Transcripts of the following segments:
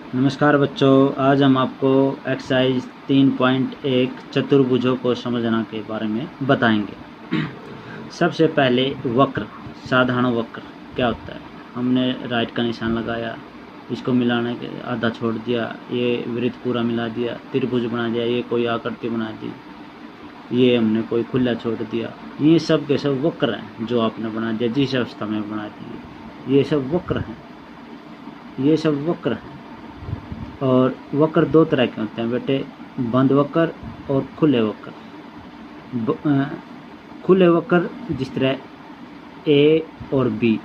नमस्कार बच्चों, आज हम आपको एक्सरसाइज 3.1 चतुर्भुजों को समझना के बारे में बताएंगे। सबसे पहले वक्र, साधारण वक्र क्या होता है। हमने राइट का निशान लगाया, इसको मिलाने के आधा छोड़ दिया, ये वृत्त पूरा मिला दिया, त्रिभुज बना दिया, ये कोई आकृति बना दी, ये हमने कोई खुला छोड़ दिया। ये सब के सब वक्र हैं जो आपने बना दिया, जिस अवस्था में बना दिए, ये सब वक्र हैं, ये सब वक्र हैं। और वक्र दो तरह के होते हैं बेटे, बंद वक्र और खुले वक्र। खुले वक्र जिस तरह ए और बी,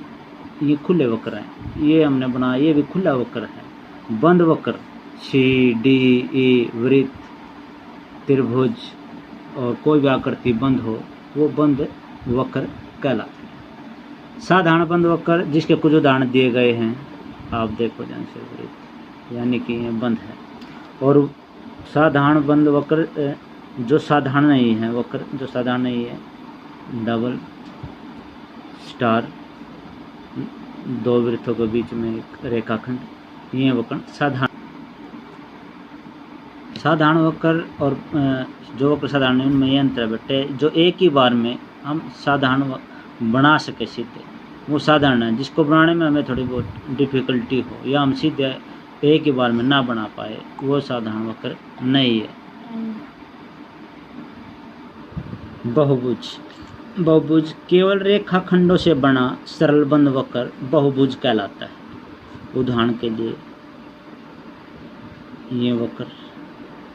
ये खुले वक्र हैं, ये हमने बनाया, ये भी खुला वक्र है। बंद वक्र सी डी ई, वृत्त, त्रिभुज और कोई भी आकृति बंद हो, वो बंद वक्र कहलाते हैं। साधारण बंद वक्र जिसके कुछ उदाहरण दिए गए हैं, आप देखो ध्यान से, वृत्त यानी कि ये बंद है। और साधारण बंद वक्र जो साधारण नहीं है, वक्र जो साधारण नहीं है, डबल स्टार, दो वृत्तों के बीच में एक रेखाखंड, ये वक्र साधारण वक्र। और जो वक्र साधारण है उनमें ये अंतर है बेटे, जो एक ही बार में हम साधारण बना सके सीधे, वो साधारण है। जिसको बनाने में हमें थोड़ी बहुत डिफिकल्टी हो या हम सीधे एक ही बार में ना बना पाए, वो साधारण वक्र नहीं है। बहुभुज, बहुभुज केवल रेखाखंडों से बना सरल बंद वक्र बहुभुज कहलाता है। उदाहरण के लिए ये वक्र,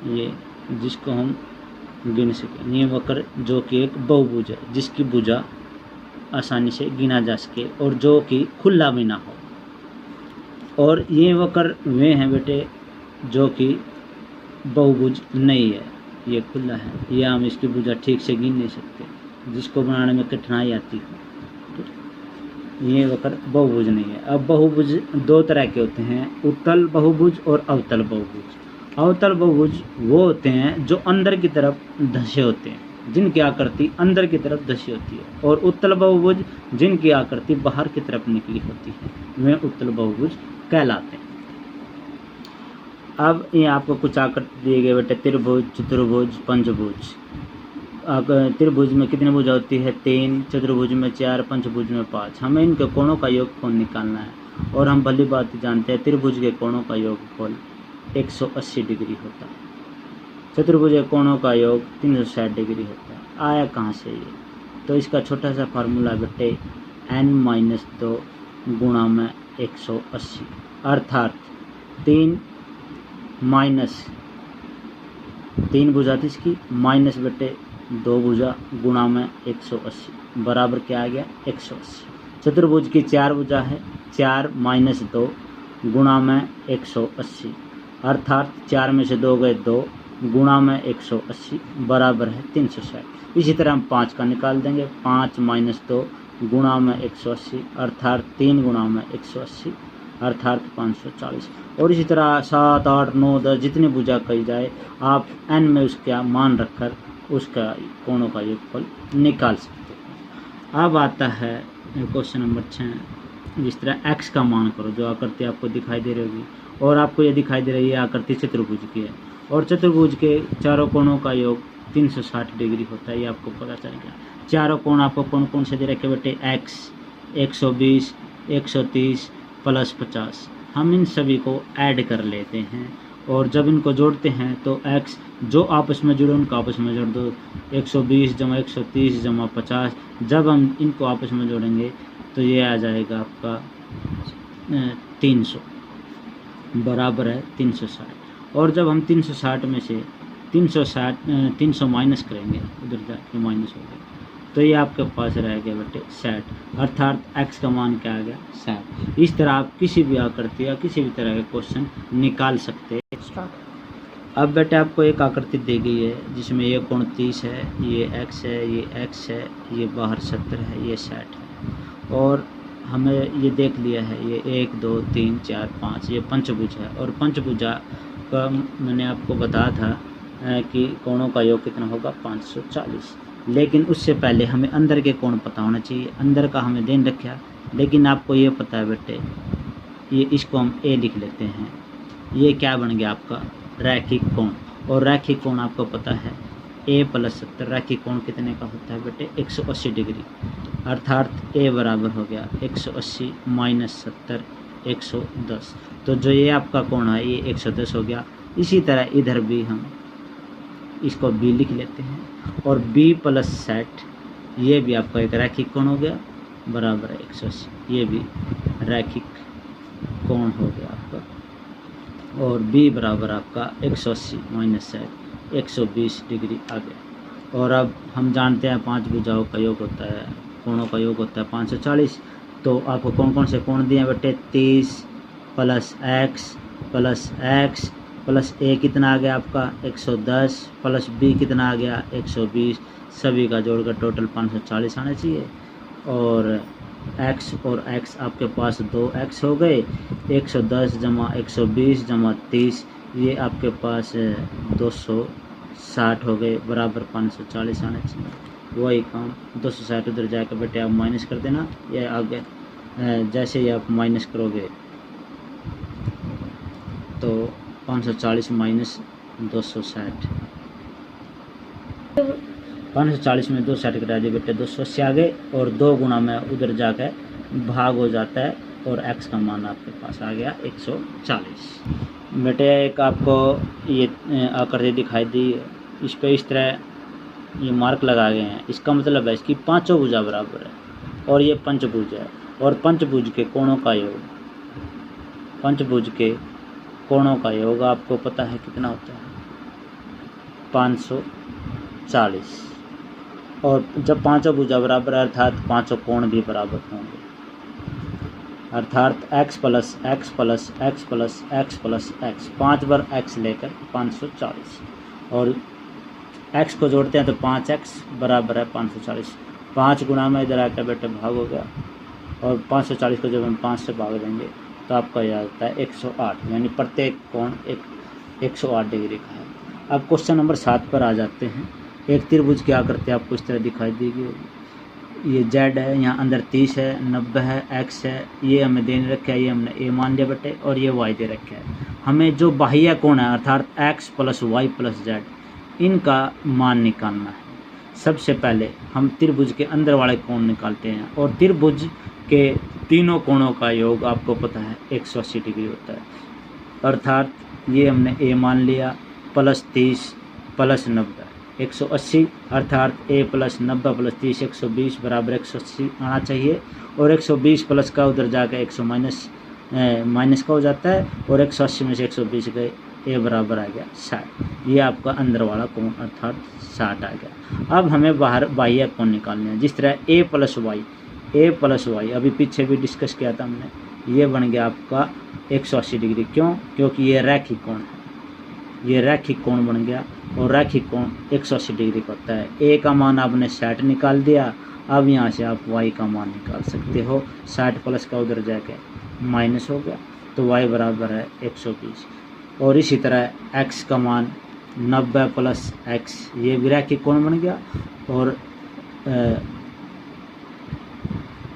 ये जिसको हम गिन सकें, ये वक्र जो कि एक बहुभुज है, जिसकी भुजा आसानी से गिना जा सके और जो कि खुला भी ना हो। और ये वक्र वे हैं बेटे जो कि बहुभुज नहीं है, ये खुला है, या हम इसकी भुजा ठीक से गिन नहीं सकते, जिसको बनाने में कठिनाई आती है, तो ये वक्र बहुभुज नहीं है। अब बहुभुज दो तरह के होते हैं, उत्तल बहुभुज और अवतल बहुभुज। अवतल बहुभुज वो होते हैं जो अंदर की तरफ धंसे होते हैं, जिनकी आकृति अंदर की तरफ धंसी होती है, और उत्तल बहुभुज जिनकी आकृति बाहर की तरफ निकली होती है, वे उत्तल बहुभुज कहलाते हैं। अब ये आपको कुछ आकृति दिए गए बेटे, त्रिभुज, चतुर्भुज, पंचभुज। त्रिभुज में कितनी भुजा होती है? 3, चतुर्भुज में 4, पंचभुज में 5। हमें इनके कोणों का योगफल निकालना है, और हम भली बात जानते हैं त्रिभुज के कोणों का योगफल 180 डिग्री होता है, चतुर्भुज के कोणों का योग 360 डिग्री होता है। आया कहाँ से ये? तो इसका छोटा सा फार्मूला बेटे n-2 गुणा में 180, अर्थात 3 भुजा थी इसकी, माइनस बेटे 2 भुजा गुणा में 180 बराबर क्या आ गया? 180। चतुर्भुज की 4 भुजा है, 4 - 2 गुणा में 180, अर्थात 4 में से 2 गए 2 गुणा में 180 बराबर है 360। इसी तरह हम 5 का निकाल देंगे, 5 - 2 गुणा में 180, अर्थात 3 गुणा में 180, अर्थात 540। और इसी तरह 7, 8, 9, 10 जितनी भुजा कही जाए, आप n में उसका मान रखकर उसका कोणों का योगफल निकाल सकते हैं। अब आता है क्वेश्चन नंबर 6। जिस तरह x का मान करो, जो आकृति आपको दिखाई दे रही होगी, और आपको ये दिखाई दे रही है आकृति चतुर्भुज की है, और चतुर्भुज के चारों कोणों का योग 360 डिग्री होता है, ये आपको पता चल गया। चारों कोण आपको कौन कौन से दे रखे बेटे? x, 120, 130 plus 50। हम इन सभी को ऐड कर लेते हैं, और जब इनको जोड़ते हैं तो x जो आपस में जुड़े उनको आपस में जोड़ दो, 120 + 130 + 50। जब हम इनको आपस में जोड़ेंगे तो ये आ जाएगा आपका 300 बराबर है 360। और जब हम 360 में से 300 माइनस करेंगे, उधर जाके माइनस हो गया, तो ये आपके पास रह गया बेटे 60, अर्थात x का मान क्या आ गया? 60। इस तरह आप किसी भी आकृति या किसी भी तरह के क्वेश्चन निकाल सकते हैं। अब बेटे आपको एक आकृति दी गई है जिसमें ये कोण 30 है, ये x है, ये x है, ये बाहर 70 है, ये 60 है, और हमें ये देख लिया है ये 1, 2, 3, 4, 5 ये पंचभुज है। और पंचभुजा का मैंने आपको बताया था कि कोणों का योग कितना होगा? 540। लेकिन उससे पहले हमें अंदर के कोण पता होना चाहिए, अंदर का हमें ध्यान रखा, लेकिन आपको ये पता है बेटे, ये इसको हम ए लिख लेते हैं, ये क्या बन गया आपका रैखिक कोण। और रैखिक कोण आपको पता है a + 70 रैखिक कोण कितने का होता है बेटे 180 डिग्री, अर्थात a बराबर हो गया 180 - 70 110। तो जो ये आपका कोण है ये 110 हो गया। इसी तरह इधर भी हम इसको b लिख लेते हैं और b + 60 ये भी आपका एक रैखिक कोण हो गया बराबर है 180, ये भी रैखिक कोण हो गया आपका। और b बराबर आपका 180 - 60 120 डिग्री आ गया। और अब हम जानते हैं 5 भुजाओं का योग होता है, कोणों का योग होता है 540। तो आपको कौन कौन से कोण दिए हैं बेटे 30 + x + x + a कितना आ गया आपका 110 + b कितना आ गया 120, सभी का जोड़कर टोटल 540 आना चाहिए। और x और x आपके पास 2x हो गए, 110 + 120 + 30 ये आपके पास 260 हो गए बराबर 540 आना चाहिए। वही काम 260 उधर जाकर बेटे आप माइनस कर देना, ये आगे जैसे ही आप माइनस करोगे तो 540 - 260 540 में 260 कटा दिए बेटे 280 आ गए। और 2 गुना में उधर जाकर भाग हो जाता है और x का मान आपके पास आ गया 140। बेटे एक आपको ये आकृति दिखाई दी, इस पे इस तरह ये मार्क लगा गए हैं। इसका मतलब है इसकी पांचों भुजा बराबर है और ये पंचभुज है। और पंचभुज के कोणों का योग, पंचभुज के कोणों का योग आपको पता है कितना होता है 540। और जब पांचों भुजा बराबर है अर्थात पांचों कोण भी बराबर होंगे, अर्थात x + x + x + x + x 5 बार x लेकर 540। और x को जोड़ते हैं तो 5x बराबर है 540। 5 गुना में इधर आकर बेटे भाग हो गया और 540 को जब हम 5 से भाग देंगे तो आपका यह आता है 108, यानी प्रत्येक कोण 108 डिग्री का है। अब क्वेश्चन नंबर 7 पर आ जाते हैं। एक त्रिभुज की आकृति आपको इस तरह दिखाई देगी, ये z है, यहाँ अंदर 30 है, 90 है, x है, ये हमें देने रखा है, ये हमने a मान लिया बेटे, और ये y दे रखा है। हमें जो बाह्य कोण है अर्थात x + y + z इनका मान निकालना है। सबसे पहले हम त्रिभुज के अंदर वाले कोण निकालते हैं और त्रिभुज के तीनों कोणों का योग आपको पता है 180 डिग्री होता है, अर्थात ये हमने a मान लिया +30 + 90 180, अर्थात a + 90 + 30 120 बराबर 180 आना चाहिए। और 120 प्लस का उधर जाकर 100 माइनस का हो जाता है और 180 में से 120 गए, a बराबर आ गया 60। ये आपका अंदर वाला कोण अर्थात 60 आ गया। अब हमें बाहर बाह्य कोण निकालने हैं, जिस तरह a + y अभी पीछे भी डिस्कस किया था हमने, ये बन गया आपका 180 डिग्री। क्यों? क्योंकि ये रैखिक कोण है, ये रैखिक कोण बन गया और रैखिक कोण 180 डिग्री का होता है। a का मान आपने 60 निकाल दिया, अब यहाँ से आप y का मान निकाल सकते हो। 60 प्लस का उधर जाके माइनस हो गया तो y बराबर है 120। और इसी तरह x का मान 90 + x, ये भी रैखिक कोण बन गया और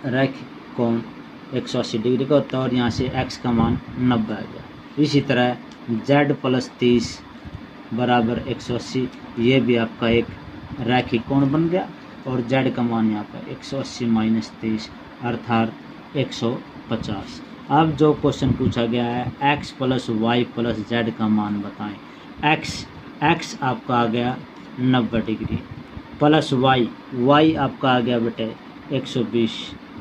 रैखिक कोण 180 डिग्री का होता है और यहाँ से x का मान 90 आ गया। इसी तरह z + 30 बराबर 180, ये भी आपका एक रैखिक कोण बन गया और z का मान यहाँ पर 180 - 30 अर्थात 150। अब जो क्वेश्चन पूछा गया है x + y + z का मान बताएं। x आपका आ गया 90 डिग्री प्लस y आपका आ गया बेटे 120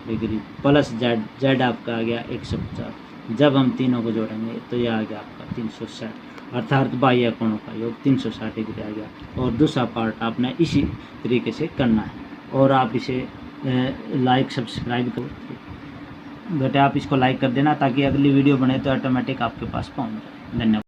डिग्री प्लस z आपका आ गया 150। जब हम तीनों को जोड़ेंगे तो यह आ गया आपका 360, अर्थात बाह्य कोणों का योग 360 डिग्री आ गया। और दूसरा पार्ट आपने इसी तरीके से करना है। और आप इसे लाइक सब्सक्राइब करो बेटा, आप इसको लाइक कर देना ताकि अगली वीडियो बने तो ऑटोमेटिक आपके पास पहुंच जाए। धन्यवाद।